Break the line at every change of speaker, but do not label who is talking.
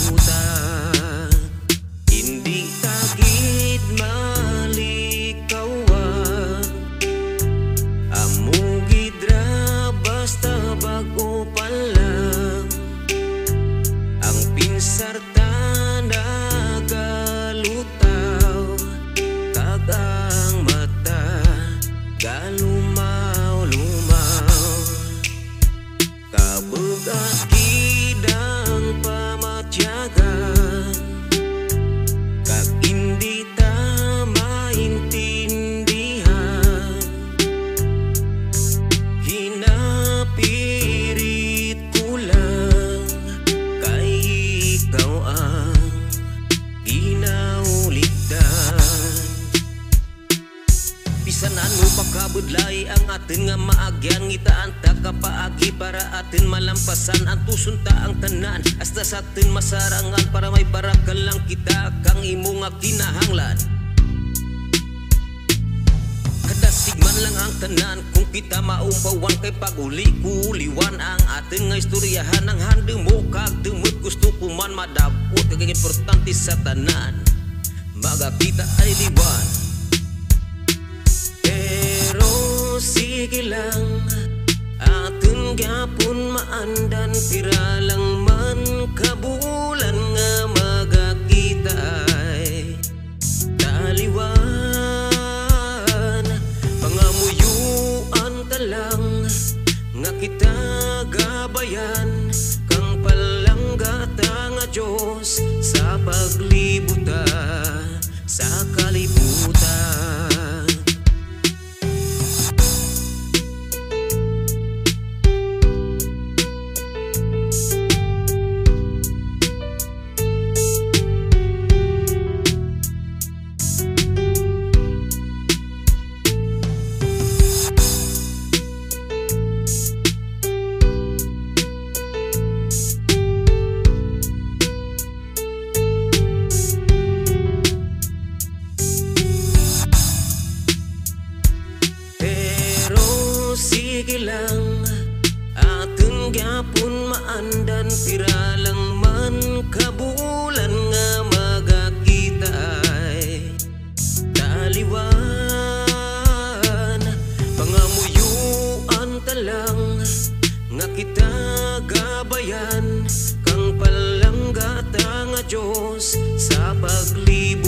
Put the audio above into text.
kalibutan. Hindi tagid malikawan, amo gidra basta bago pa lang. Ang pinsarta nagalutaw, kag ang mata galumaw-lumaw. Kabugat gidang pamatyagan, kag hindi ta maintindihan. Hinapirit ko lang kay ikaw ang ginauligdan. Bisan ano pagkabudlay ang atin nga maagyan, ngitaan ta kapaagi para atin malampasan ang tusunta ang tanan. Hasta sa atin masarangan para may barakal lang kita kang imo nga kinahanglan. Kadasigman lang ang tanan kung kita maumpawan kay paguli-kuliwan ang atin nga istoryahan. Ang handeng mo kag dumut gusto ko man madapot kag importante sa tanan magakita ay liwan. Pero sige lang atin gyapon maandan, pira lang man kabulan nga magakita ay taliwan. Pangamuyuan ta lang nga kita gabayan, kang palangga ta nga Diyos sa paglibuta sa kalibutan. Sige lang atin gyapon maandan, pira lang man kabulan nga magakita ay taliwan. Pangamuyuan ta lang nga kita gabayan, kang palangga ta nga Diyos sa paglibutan